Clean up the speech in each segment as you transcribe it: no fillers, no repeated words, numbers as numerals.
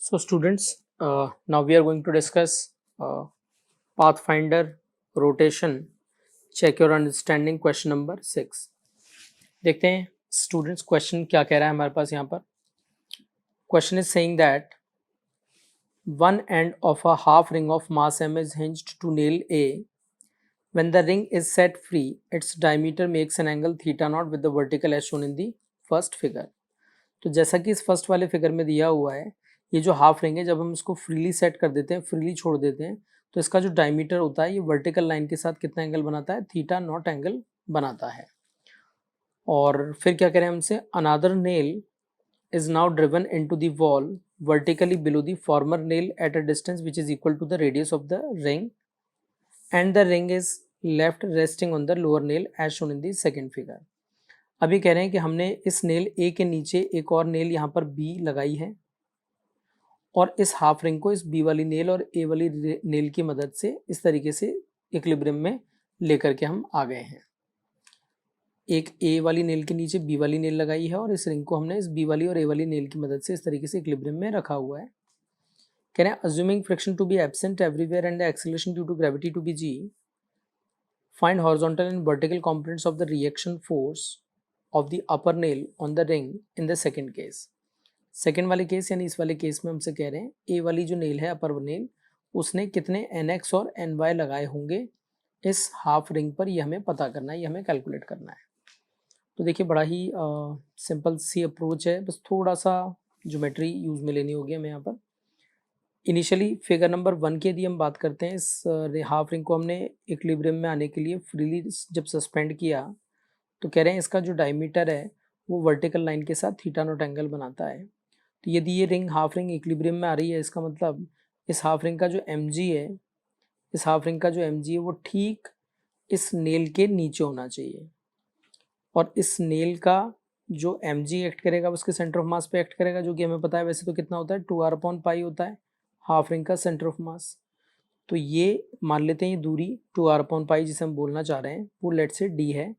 So students, now we are going to discuss Pathfinder rotation. Check your understanding question number 6. देखते हैं students question क्या कह रहा है हमारे पास यहाँ पर. Question is saying that one end of a half ring of mass m is hinged to nail A. When the ring is set free, its diameter makes an angle theta naught with the vertical as shown in the first figure. तो जैसा कि इस first वाले figure में दिया हुआ है, ये जो हाफ रिंग है जब हम इसको फ्रीली सेट कर देते हैं, फ्रीली छोड़ देते हैं, तो इसका जो डायमीटर होता है ये वर्टिकल लाइन के साथ कितना एंगल बनाता है, थीटा नॉट एंगल बनाता है. और फिर क्या करें हमसे, another nail is now driven into the wall vertically below the former nail at a distance which is equal to the radius of the ring, and the ring is left resting on the lower nail as shown in the second figure. अभी कह रहे हैं कि हमने इस nail ए के नीचे एक और नेल यहाँ पर बी लगाई है और इस हाफ रिंग को इस बी वाली नेल और ए वाली नेल की मदद से इस तरीके से इक्विलिब्रियम में लेकर के हम आ गए हैं. एक ए वाली नेल के नीचे बी वाली नेल लगाई है और इस रिंग को हमने इस बी वाली और ए वाली नेल की मदद से इस तरीके से इक्विलिब्रियम में रखा हुआ है. कह रहे हैं assuming friction to be absent everywhere and the acceleration due to gravity to be g, find horizontal and vertical components of the reaction force of the upper nail on the ring in the second case. Second वाले case यानी इस वाले case में हमसे कह रहे हैं ए वाली जो नेल है अपर नेल, उसने कितने NX और NY लगाए होंगे इस हाफ रिंग पर, ये हमें पता करना है, ये हमें कैलकुलेट करना है. तो देखिए बड़ा ही सिंपल सी अप्रोच है, बस थोड़ा सा ज्योमेट्री यूज़ में लेनी होगी हमें यहाँ पर. इनिशियली फिगर नंबर 1 की यदि हम बात करते हैं, इस हाफ रिंग को हमने इक्विलिब्रियम में आने के लिए फ्रीली जब सस्पेंड किया तो कह रहे हैं इसका जो डायमीटर है वो वर्टिकल लाइन के साथ थीटा नॉट एंगल बनाता है. तो यदि ये रिंग हाफ रिंग इक्विलिब्रियम में आ रही है, इसका मतलब इस हाफ रिंग का जो mg है, इस हाफ रिंग का जो mg है वो ठीक इस नेल के नीचे होना चाहिए. और इस नेल का जो mg एक्ट करेगा उसके सेंटर ऑफ मास पे एक्ट करेगा, जो कि हमें पता है वैसे तो कितना होता है, 2r/पाई होता है हाफ रिंग का सेंटर ऑफ मास. तो ये मान लेते हैं ये दूरी 2r/पाई जिसे हम बोलना चाह रहे हैं वो लेट से d है.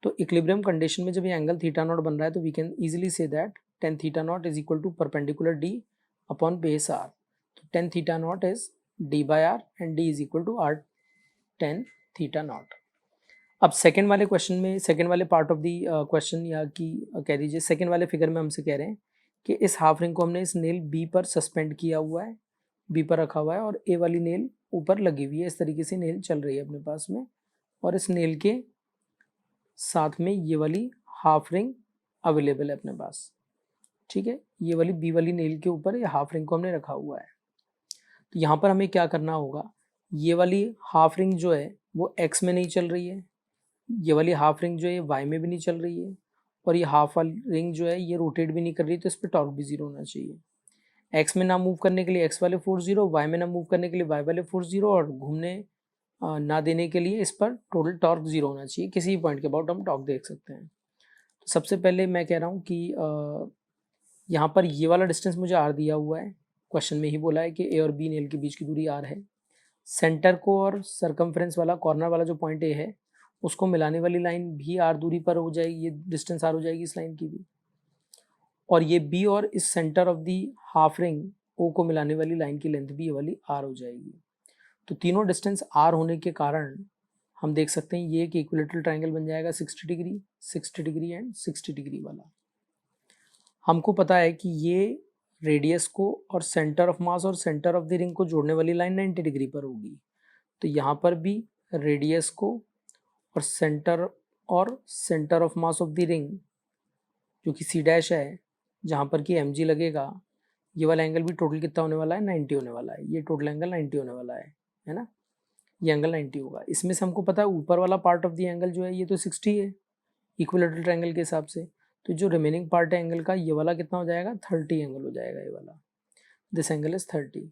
तो इक्विलिब्रियम कंडीशन में जब ये एंगल थीटा नॉट बन रहा है तो we can easily see that tan theta naught is equal to perpendicular d upon base r. तो tan theta naught is d by r and d is equal to r tan theta naught. अब second वाले question में, second वाले part of the question या कि कह दीजिए second वाले फिगर में हमसे कह रहे हैं कि इस हाफ रिंग को हमने इस नेल बी पर सस्पेंड किया हुआ है, बी पर रखा हुआ है और ए वाली नेल ऊपर लगी हुई है. इस तरीके से नेल चल रही है अपने पास में और इस नेल के साथ में ये वाली हाफ रिंग अवेलेबल है अपने पास. ठीक है, ये वाली बी वाली नेल के ऊपर ये हाफ रिंग को हमने रखा हुआ है. तो यहाँ पर हमें क्या करना होगा, ये वाली हाफ रिंग जो है वो एक्स में नहीं चल रही है, ये वाली हाफ रिंग जो है वाई में भी नहीं चल रही है, और ये हाफ वाली रिंग जो है ये रोटेट भी नहीं कर रही, तो इस पर टॉर्क भी जीरो होना चाहिए. एक्स में ना मूव करने के लिए एक्स वाले फोर्स जीरो, वाई में ना मूव करने के लिए वाई वाले फोर्स जीरो, और घूमने ना देने के लिए इस पर टोटल टॉर्क जीरो होना चाहिए. किसी भी पॉइंट के अबाउट हम टॉर्क देख सकते हैं. तो सबसे पहले मैं कह रहा हूँ कि यहाँ पर ये वाला डिस्टेंस मुझे r दिया हुआ है, क्वेश्चन में ही बोला है कि ए और बी नेल के बीच की दूरी r है. सेंटर को और सरकमफ्रेंस वाला कॉर्नर वाला जो पॉइंट ए है उसको मिलाने वाली लाइन भी r दूरी पर हो जाएगी, ये डिस्टेंस r हो जाएगी इस लाइन की भी. और ये b और इस centre of the half ring o को मिलाने वाली लाइन की लेंथ भी ये वाली r हो जाएगी. तो तीनों डिस्टेंस r होने के कारण हम देख सकते हैं ये एक इक्विलेटरल ट्रायंगल बन जाएगा 60 डिग्री, 60 डिग्री एंड 60 डिग्री वाला. हमको पता है कि ये रेडियस को और सेंटर ऑफ मास और सेंटर ऑफ द रिंग को जोड़ने वाली लाइन 90 डिग्री पर होगी. तो यहाँ पर भी रेडियस को और centre of mass of the ring जो कि C डैश है, जहाँ पर कि mg लगेगा, ये वाला एंगल भी टोटल कितना होने वाला है, 90 होने वाला है. ये टोटल एंगल 90 होने वाला है ना, ये एंगल 90 होगा. इसमें से हमको पता है ऊपर वाला पार्ट ऑफ द एंगल जो है ये तो 60 है इक्विलेटरल ट्रायंगल के हिसाब से. तो जो रिमेनिंग पार्ट है एंगल का, ये वाला कितना हो जाएगा, 30 एंगल हो जाएगा. ये वाला दिस एंगल इज 30.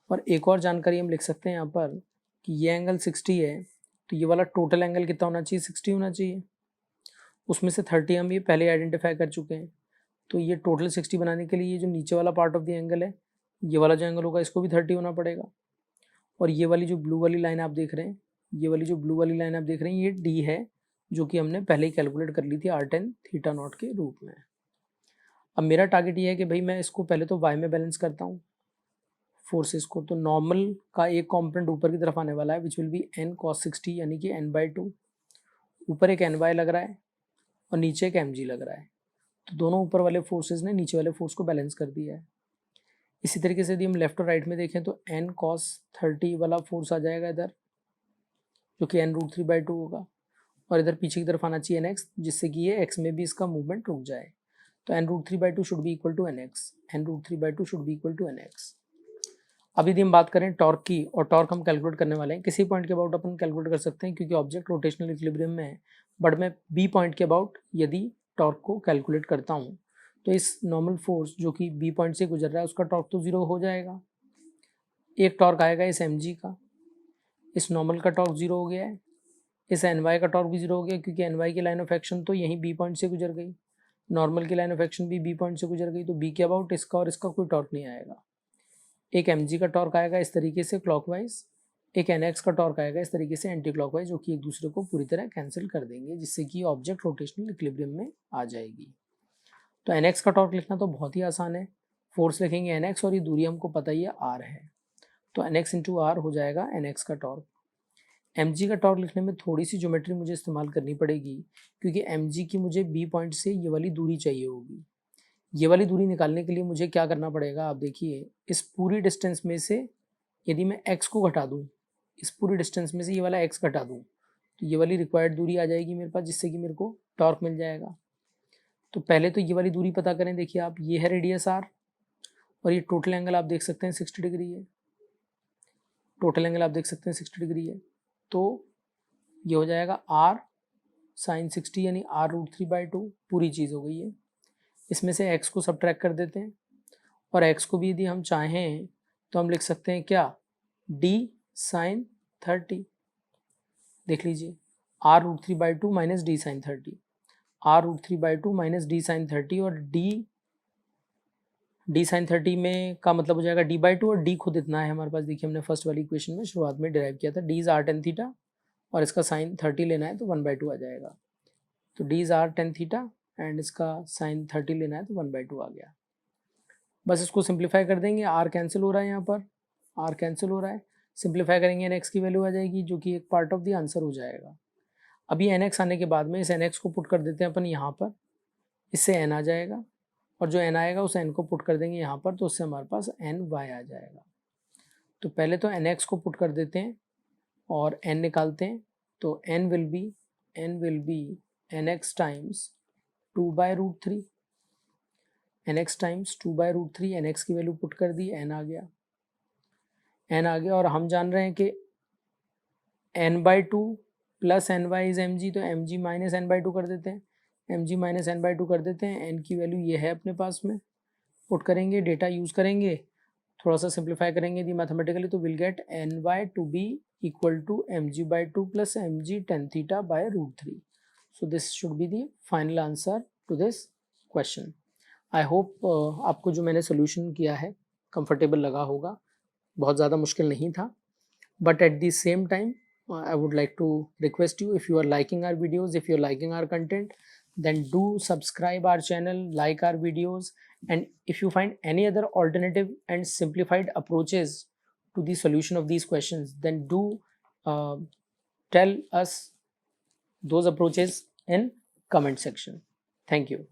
और एक और जानकारी हम लिख सकते हैं यहाँ पर कि ये एंगल 60 है, तो ये वाला टोटल एंगल कितना होना चाहिए, 60 होना चाहिए. उसमें से 30 हम ये पहले आइडेंटिफाई कर चुके हैं. तो ये टोटल 60 बनाने के लिए ये जो नीचे वाला पार्ट ऑफ द एंगल है, ये वाला जो एंगल होगा इसको भी 30 होना पड़ेगा. और ये वाली जो ब्लू वाली लाइन आप देख रहे हैं, ये वाली जो ब्लू वाली लाइन आप देख रहे हैं, ये डी है, जो कि हमने पहले ही कैलकुलेट कर ली थी r tan थीटा नॉट के रूप में. अब मेरा टारगेट ये है कि भाई मैं इसको पहले तो वाई में बैलेंस करता हूँ फोर्सेस को। तो नॉर्मल का एक कॉम्पोनेंट ऊपर की तरफ आने वाला है which will be n cos 60 यानी कि n/2। ऊपर एक ny लग रहा है और नीचे एक mg लग रहा है, तो दोनों ऊपर वाले फोर्सेस ने नीचे वाले फोर्स को बैलेंस कर दिया है। इसी तरीके से यदि हम लेफ्ट और राइट में देखें तो n cos 30 वाला फोर्स आ जाएगा इधर, जो कि n√3/2 होगा, और इधर पीछे की तरफ आना चाहिए nx, जिससे कि ये x में भी इसका मूवमेंट रुक जाए। तो n√3/2 should be equal to nx, n√3/2 should be equal to nx। अब यदि हम बात करें टॉर्क की, और टॉर्क हम कैलकुलेट करने वाले हैं किसी पॉइंट के अबाउट अपन कैलकुलेट कर सकते हैं क्योंकि ऑब्जेक्ट रोटेशनल इक्विलिब्रियम में है, बट मैं बी पॉइंट के अबाउट यदि टॉर्क को कैलकुलेट करता हूँ तो इस नॉर्मल फोर्स जो कि बी पॉइंट से गुजर रहा है उसका टॉर्क तो जीरो हो जाएगा। एक टॉर्क आएगा इस एम का, इस नॉर्मल का टॉर्क जीरो हो गया है, इस एन वाई का टॉर्क भी जीरो हो गया क्योंकि एन वाई की लाइन ऑफ एक्शन तो यहीं बी पॉइंट से गुजर गई, नॉर्मल की लाइन ऑफ एक्शन भी बी पॉइंट से गुजर गई, तो बी के अबाउट इसका और इसका कोई टॉर्क नहीं आएगा। एक एम का टॉर्क आएगा इस तरीके से क्लॉकवाइज, एक एन का टॉर्क आएगा इस तरीके से एंटी क्लॉकवाइज, जो कि एक दूसरे को पूरी तरह कैंसिल कर देंगे, जिससे कि ऑब्जेक्ट रोटेशनल इक्विलिब्रियम में आ जाएगी। तो एन का टॉर्क लिखना तो बहुत ही आसान है, फोर्स लिखेंगे एन और ये दूरी हमको पता ही है आर है, तो एन एक्स इंटू आर हो जाएगा एन का टॉर्क। एम का टॉर्क लिखने में थोड़ी सी ज्योमेट्री मुझे इस्तेमाल करनी पड़ेगी क्योंकि एम की मुझे बी पॉइंट से ये वाली दूरी चाहिए होगी। ये वाली दूरी निकालने के लिए मुझे क्या करना पड़ेगा, आप देखिए इस पूरी डिस्टेंस में से यदि मैं x को घटा दूँ, इस पूरी डिस्टेंस में से ये वाला x घटा दूँ, तो ये वाली रिक्वायर्ड दूरी आ जाएगी मेरे पास, जिससे कि मेरे को टॉर्क मिल जाएगा। तो पहले तो ये वाली दूरी पता करें, देखिए आप, ये है रेडियस r और ये टोटल एंगल आप देख सकते हैं 60 डिग्री है, टोटल एंगल आप देख सकते हैं 60 डिग्री है, तो ये हो जाएगा r sin 60 यानी r√3/2, पूरी चीज़ हो गई है। इसमें से x को सब्ट्रैक्ट कर देते हैं और x को भी यदि हम चाहें तो हम लिख सकते हैं क्या, d sin 30। देख लीजिए r√3/2 minus d sin 30, r√3/2 minus d sin 30, और d sin 30 में का मतलब हो जाएगा d/2, और d खुद इतना है हमारे पास, देखिए हमने फर्स्ट वाली इक्वेशन में शुरुआत में डिराइव किया था, d is r tan theta और इसका sin 30 लेना है तो 1/2 आ जाएगा। तो d is r tan theta and इसका sin 30 लेना है तो 1/2 आ गया। बस इसको सिंप्लीफाई कर देंगे, r कैंसिल हो रहा है, यहाँ पर r कैंसिल हो रहा है, सिंप्लीफाई करेंगे nx की वैल्यू आ जाएगी जो कि एक पार्ट ऑफ द आंसर हो जाएगा। अभी nx आने के बाद में इस nx को पुट कर देते हैं अपन यहाँ पर, इससे n आ जाएगा और जो n आएगा उस n को पुट कर देंगे यहाँ पर, तो उससे हमारे पास ny आ जाएगा। तो पहले तो nx को पुट कर देते हैं और n निकालते हैं, तो n will be nx times 2/√3, nx times 2/√3, nx की वैल्यू पुट कर दी, n आ गया, और हम जान रहे हैं कि n/2 plus ny is mg, तो mg माइनस n/2 कर देते हैं, mg माइनस n/2 कर देते हैं, n की वैल्यू ये है अपने पास में, पुट करेंगे, डेटा यूज़ करेंगे, थोड़ा सा सिंप्लीफाई करेंगे यदि मैथमेटिकली, तो will get ny to be equal to mg/2 plus mg tan theta by √3। So this should be the final answer to this question. I hope आपको जो मैंने सोल्यूशन किया है कंफर्टेबल लगा होगा, बहुत ज़्यादा मुश्किल नहीं था, but at the same time I would like to request you, if you are liking our videos, if you are liking our content, then do subscribe our channel, like our videos, and if you find any other alternative and simplified approaches to the solution of these questions, then do tell us those approaches in comment section. Thank you.